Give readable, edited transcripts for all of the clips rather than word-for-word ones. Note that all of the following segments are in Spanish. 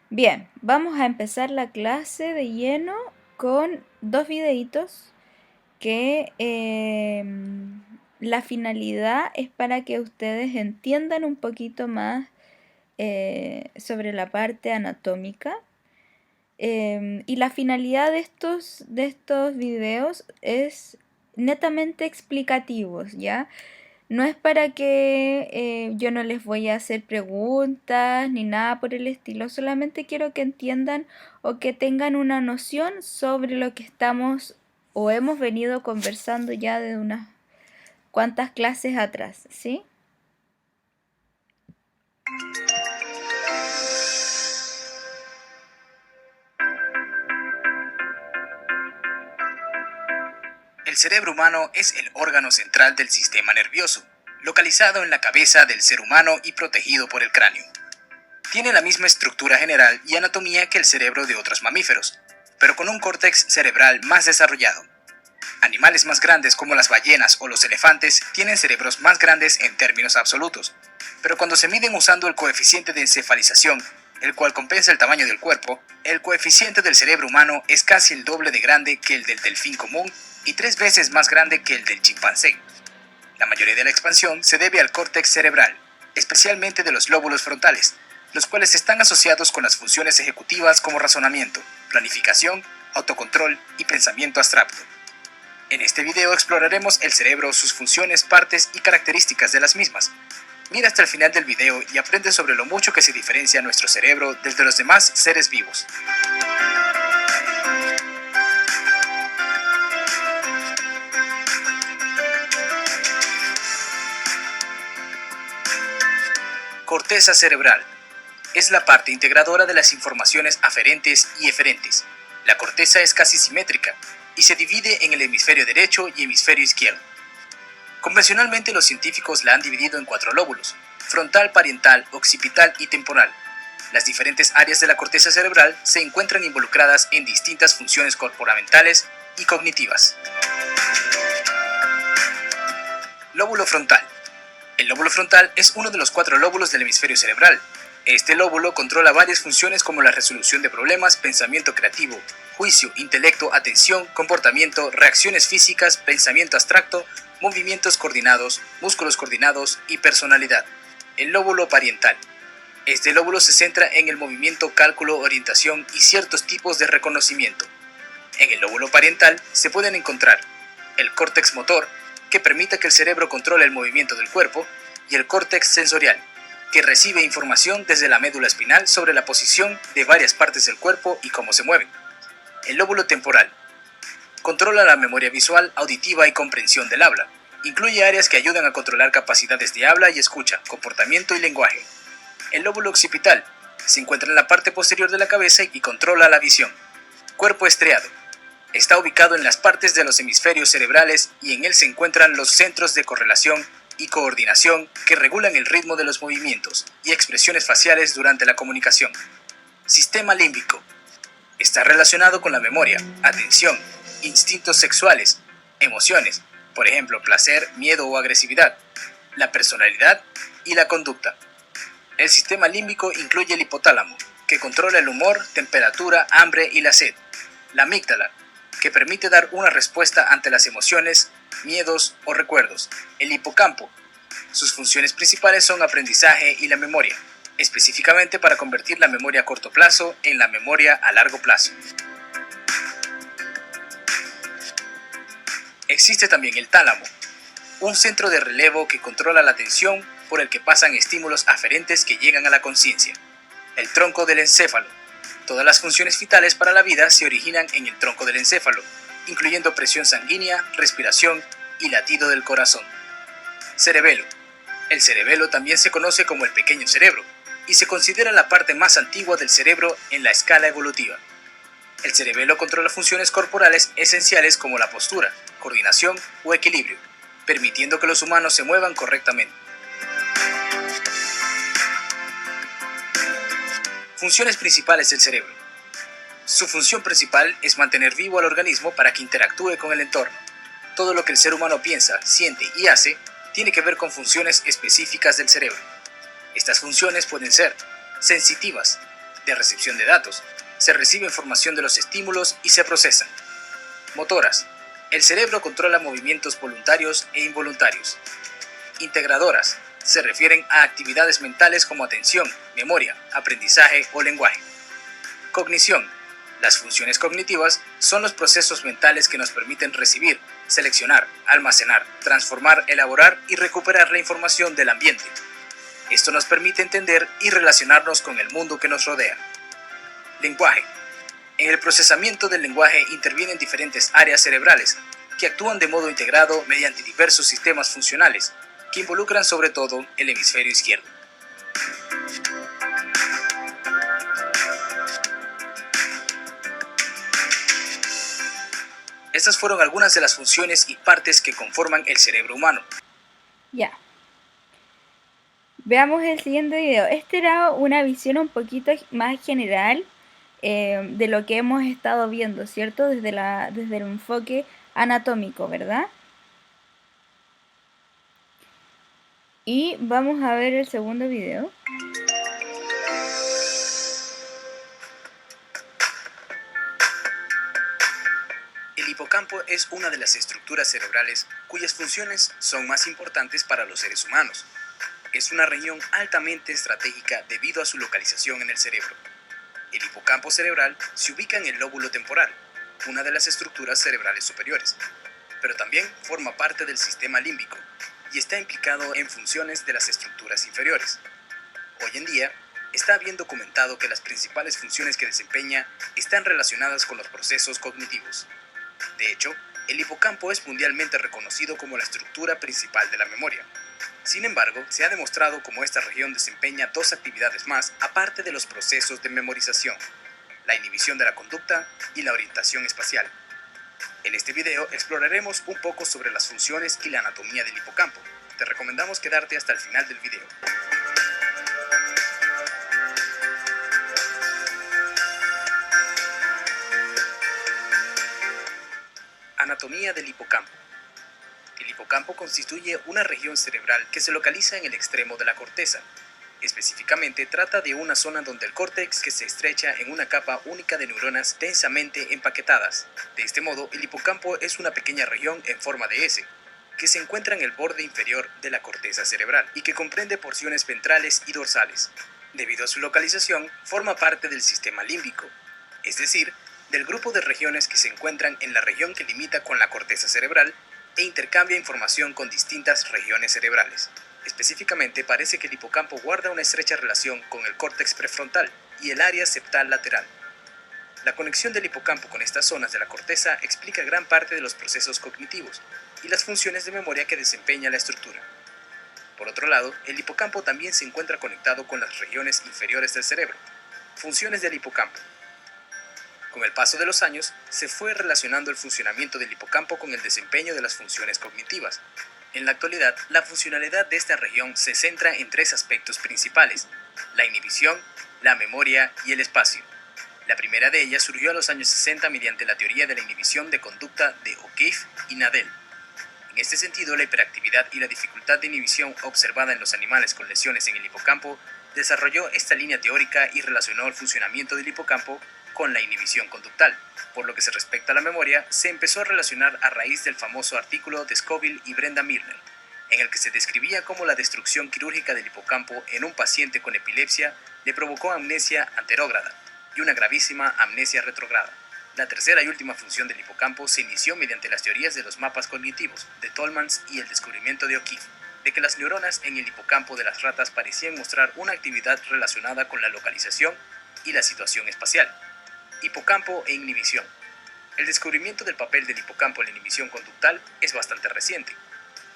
Bien, vamos a empezar la clase de lleno con dos videitos que la finalidad es para que ustedes entiendan un poquito más sobre la parte anatómica. Y la finalidad de estos videos es netamente explicativos, ¿ya? No es para que yo no les voy a hacer preguntas ni nada por el estilo, solamente quiero que entiendan o que tengan una noción sobre lo que estamos o hemos venido conversando ya de unas cuantas clases atrás, ¿sí? El cerebro humano es el órgano central del sistema nervioso, localizado en la cabeza del ser humano y protegido por el cráneo. Tiene la misma estructura general y anatomía que el cerebro de otros mamíferos, pero con un córtex cerebral más desarrollado. Animales más grandes como las ballenas o los elefantes tienen cerebros más grandes en términos absolutos, pero cuando se miden usando el coeficiente de encefalización, el cual compensa el tamaño del cuerpo, el coeficiente del cerebro humano es casi el doble de grande que el del delfín común y 3 veces más grande que el del chimpancé. La mayoría de la expansión se debe al córtex cerebral, especialmente de los lóbulos frontales, los cuales están asociados con las funciones ejecutivas como razonamiento, planificación, autocontrol y pensamiento abstracto. En este video exploraremos el cerebro, sus funciones, partes y características de las mismas. Mira hasta el final del video y aprende sobre lo mucho que se diferencia nuestro cerebro del de los demás seres vivos. Corteza cerebral. Es la parte integradora de las informaciones aferentes y eferentes. La corteza es casi simétrica y se divide en el hemisferio derecho y hemisferio izquierdo. Convencionalmente los científicos la han dividido en 4 lóbulos: frontal, parietal, occipital y temporal. Las diferentes áreas de la corteza cerebral se encuentran involucradas en distintas funciones comportamentales y cognitivas. Lóbulo frontal. El lóbulo frontal es uno de los 4 lóbulos del hemisferio cerebral. Este lóbulo controla varias funciones como la resolución de problemas, pensamiento creativo, juicio, intelecto, atención, comportamiento, reacciones físicas, pensamiento abstracto, movimientos coordinados, músculos coordinados y personalidad. El lóbulo parietal. Este lóbulo se centra en el movimiento, cálculo, orientación y ciertos tipos de reconocimiento. En el lóbulo parietal se pueden encontrar el córtex motor, que permite que el cerebro controle el movimiento del cuerpo, y el córtex sensorial, que recibe información desde la médula espinal sobre la posición de varias partes del cuerpo y cómo se mueven. El lóbulo temporal controla la memoria visual, auditiva y comprensión del habla. Incluye áreas que ayudan a controlar capacidades de habla y escucha, comportamiento y lenguaje. El lóbulo occipital se encuentra en la parte posterior de la cabeza y controla la visión. Cuerpo estriado. Está ubicado en las partes de los hemisferios cerebrales y en él se encuentran los centros de correlación y coordinación que regulan el ritmo de los movimientos y expresiones faciales durante la comunicación. Sistema límbico. Está relacionado con la memoria, atención, instintos sexuales, emociones, por ejemplo, placer, miedo o agresividad, la personalidad y la conducta. El sistema límbico incluye el hipotálamo, que controla el humor, temperatura, hambre y la sed, la amígdala, que permite dar una respuesta ante las emociones, miedos o recuerdos, el hipocampo. Sus funciones principales son aprendizaje y la memoria, específicamente para convertir la memoria a corto plazo en la memoria a largo plazo. Existe también el tálamo, un centro de relevo que controla la atención, por el que pasan estímulos aferentes que llegan a la conciencia. El tronco del encéfalo. Todas las funciones vitales para la vida se originan en el tronco del encéfalo, incluyendo presión sanguínea, respiración y latido del corazón. Cerebelo. El cerebelo también se conoce como el pequeño cerebro y se considera la parte más antigua del cerebro en la escala evolutiva. El cerebelo controla funciones corporales esenciales como la postura, coordinación o equilibrio, permitiendo que los humanos se muevan correctamente. Funciones principales del cerebro. Su función principal es mantener vivo al organismo para que interactúe con el entorno. Todo lo que el ser humano piensa, siente y hace tiene que ver con funciones específicas del cerebro. Estas funciones pueden ser sensitivas, de recepción de datos. Se recibe información de los estímulos y se procesan. Motoras. El cerebro controla movimientos voluntarios e involuntarios. Integradoras. Se refieren a actividades mentales como atención, memoria, aprendizaje o lenguaje. Cognición. Las funciones cognitivas son los procesos mentales que nos permiten recibir, seleccionar, almacenar, transformar, elaborar y recuperar la información del ambiente. Esto nos permite entender y relacionarnos con el mundo que nos rodea. Lenguaje. En el procesamiento del lenguaje intervienen diferentes áreas cerebrales que actúan de modo integrado mediante diversos sistemas funcionales que involucran sobre todo el hemisferio izquierdo. Estas fueron algunas de las funciones y partes que conforman el cerebro humano. Ya. Veamos el siguiente video. Este era una visión un poquito más general de lo que hemos estado viendo, ¿cierto? Desde el enfoque anatómico, ¿verdad? Y vamos a ver el segundo video. El hipocampo es una de las estructuras cerebrales cuyas funciones son más importantes para los seres humanos. Es una región altamente estratégica debido a su localización en el cerebro. El hipocampo cerebral se ubica en el lóbulo temporal, una de las estructuras cerebrales superiores, pero también forma parte del sistema límbico y está implicado en funciones de las estructuras inferiores. Hoy en día, está bien documentado que las principales funciones que desempeña están relacionadas con los procesos cognitivos. De hecho, el hipocampo es mundialmente reconocido como la estructura principal de la memoria. Sin embargo, se ha demostrado cómo esta región desempeña dos actividades más aparte de los procesos de memorización: la inhibición de la conducta y la orientación espacial. En este video exploraremos un poco sobre las funciones y la anatomía del hipocampo. Te recomendamos quedarte hasta el final del video. Anatomía del hipocampo. El hipocampo constituye una región cerebral que se localiza en el extremo de la corteza. Específicamente, trata de una zona donde el córtex que se estrecha en una capa única de neuronas densamente empaquetadas. De este modo, el hipocampo es una pequeña región en forma de S, que se encuentra en el borde inferior de la corteza cerebral y que comprende porciones ventrales y dorsales. Debido a su localización, forma parte del sistema límbico, es decir, del grupo de regiones que se encuentran en la región que limita con la corteza cerebral e intercambia información con distintas regiones cerebrales. Específicamente, parece que el hipocampo guarda una estrecha relación con el córtex prefrontal y el área septal lateral. La conexión del hipocampo con estas zonas de la corteza explica gran parte de los procesos cognitivos y las funciones de memoria que desempeña la estructura. Por otro lado, el hipocampo también se encuentra conectado con las regiones inferiores del cerebro. Funciones del hipocampo. Con el paso de los años, se fue relacionando el funcionamiento del hipocampo con el desempeño de las funciones cognitivas. En la actualidad, la funcionalidad de esta región se centra en tres aspectos principales: la inhibición, la memoria y el espacio. La primera de ellas surgió a los años 60 mediante la teoría de la inhibición de conducta de O'Keefe y Nadel. En este sentido, la hiperactividad y la dificultad de inhibición observada en los animales con lesiones en el hipocampo desarrolló esta línea teórica y relacionó el funcionamiento del hipocampo con la inhibición conductal. Por lo que se respecta a la memoria, se empezó a relacionar a raíz del famoso artículo de Scoville y Brenda Milner, en el que se describía cómo la destrucción quirúrgica del hipocampo en un paciente con epilepsia le provocó amnesia anterógrada y una gravísima amnesia retrógrada. La tercera y última función del hipocampo se inició mediante las teorías de los mapas cognitivos de Tolmans y el descubrimiento de O'Keefe, de que las neuronas en el hipocampo de las ratas parecían mostrar una actividad relacionada con la localización y la situación espacial. Hipocampo e inhibición. El descubrimiento del papel del hipocampo en la inhibición conductal es bastante reciente.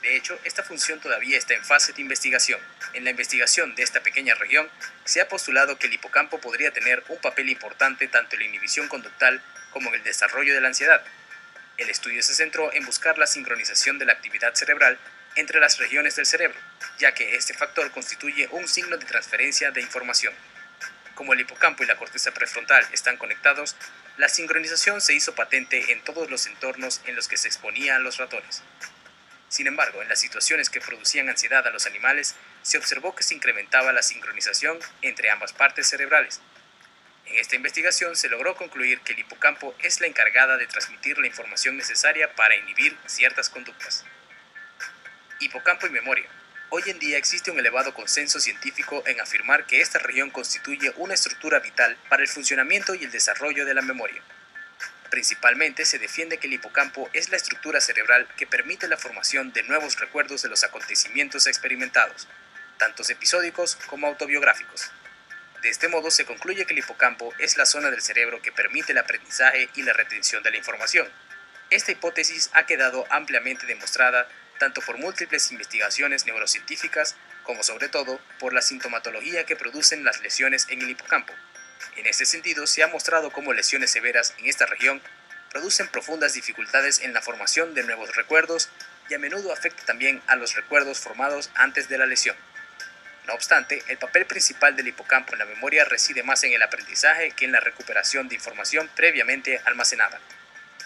De hecho, esta función todavía está en fase de investigación. En la investigación de esta pequeña región, se ha postulado que el hipocampo podría tener un papel importante tanto en la inhibición conductal como en el desarrollo de la ansiedad. El estudio se centró en buscar la sincronización de la actividad cerebral entre las regiones del cerebro, ya que este factor constituye un signo de transferencia de información. Como el hipocampo y la corteza prefrontal están conectados, la sincronización se hizo patente en todos los entornos en los que se exponía a los ratones. Sin embargo, en las situaciones que producían ansiedad a los animales, se observó que se incrementaba la sincronización entre ambas partes cerebrales. En esta investigación se logró concluir que el hipocampo es la encargada de transmitir la información necesaria para inhibir ciertas conductas. Hipocampo y memoria. Hoy en día existe un elevado consenso científico en afirmar que esta región constituye una estructura vital para el funcionamiento y el desarrollo de la memoria. Principalmente se defiende que el hipocampo es la estructura cerebral que permite la formación de nuevos recuerdos de los acontecimientos experimentados, tanto episódicos como autobiográficos. De este modo se concluye que el hipocampo es la zona del cerebro que permite el aprendizaje y la retención de la información. Esta hipótesis ha quedado ampliamente demostrada tanto por múltiples investigaciones neurocientíficas como sobre todo por la sintomatología que producen las lesiones en el hipocampo. En este sentido, se ha mostrado cómo lesiones severas en esta región producen profundas dificultades en la formación de nuevos recuerdos y a menudo afecta también a los recuerdos formados antes de la lesión. No obstante, el papel principal del hipocampo en la memoria reside más en el aprendizaje que en la recuperación de información previamente almacenada.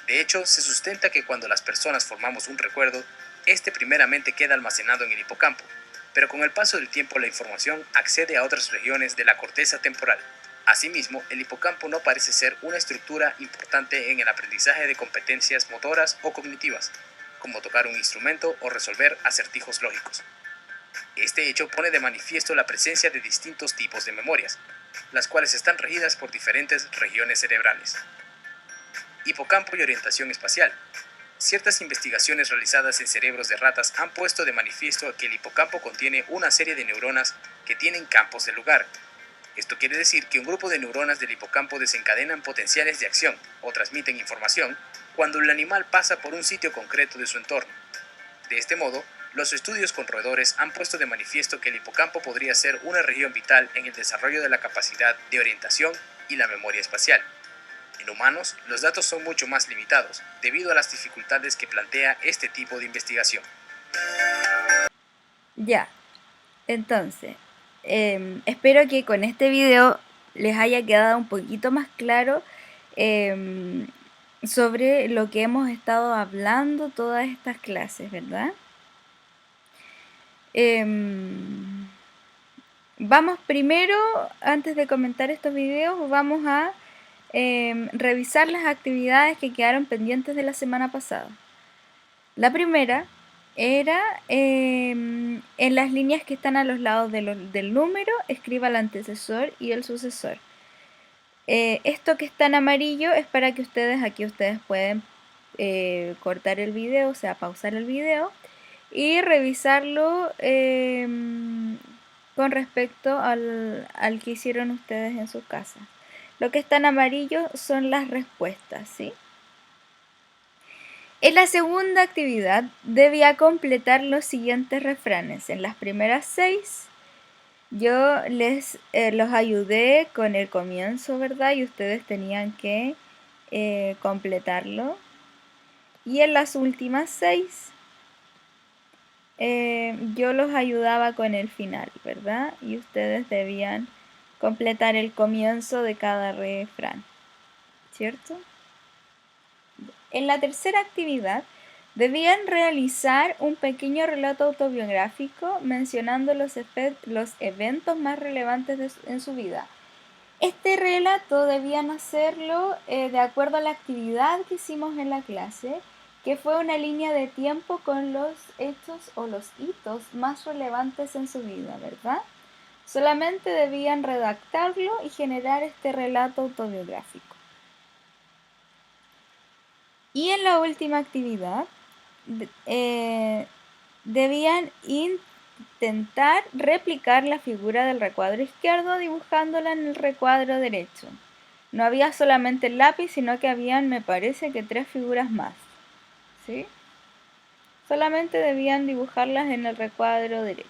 De hecho, se sustenta que cuando las personas formamos un recuerdo, este primeramente queda almacenado en el hipocampo, pero con el paso del tiempo la información accede a otras regiones de la corteza temporal. Asimismo, el hipocampo no parece ser una estructura importante en el aprendizaje de competencias motoras o cognitivas, como tocar un instrumento o resolver acertijos lógicos. Este hecho pone de manifiesto la presencia de distintos tipos de memorias, las cuales están regidas por diferentes regiones cerebrales. Hipocampo y orientación espacial. Ciertas investigaciones realizadas en cerebros de ratas han puesto de manifiesto que el hipocampo contiene una serie de neuronas que tienen campos de lugar. Esto quiere decir que un grupo de neuronas del hipocampo desencadenan potenciales de acción o transmiten información cuando el animal pasa por un sitio concreto de su entorno. De este modo, los estudios con roedores han puesto de manifiesto que el hipocampo podría ser una región vital en el desarrollo de la capacidad de orientación y la memoria espacial. En humanos, los datos son mucho más limitados, debido a las dificultades que plantea este tipo de investigación. Ya, entonces, espero que con este video les haya quedado un poquito más claro sobre lo que hemos estado hablando todas estas clases, ¿verdad? Vamos primero, antes de comentar estos videos, vamos a revisar las actividades que quedaron pendientes de la semana pasada. La primera era en las líneas que están a los lados del número, escriba el antecesor y el sucesor. Esto que está en amarillo es para que aquí ustedes pueden cortar el video, o sea, pausar el video y revisarlo con respecto al que hicieron ustedes en su casa. Lo que está en amarillo son las respuestas, ¿sí? En la segunda actividad debía completar los siguientes refranes. En las primeras 6 yo los ayudé con el comienzo, ¿verdad? Y ustedes tenían que completarlo. Y en las últimas 6 yo los ayudaba con el final, ¿verdad? Y ustedes debían completar el comienzo de cada refrán, ¿cierto? En la tercera actividad debían realizar un pequeño relato autobiográfico mencionando los eventos más relevantes en su vida. Este relato debían hacerlo de acuerdo a la actividad que hicimos en la clase, que fue una línea de tiempo con los hechos o los hitos más relevantes en su vida, ¿verdad? Solamente debían redactarlo y generar este relato autobiográfico. Y en la última actividad debían intentar replicar la figura del recuadro izquierdo dibujándola en el recuadro derecho. No había solamente el lápiz, sino que habían, me parece que 3 figuras más, ¿sí? Solamente debían dibujarlas en el recuadro derecho.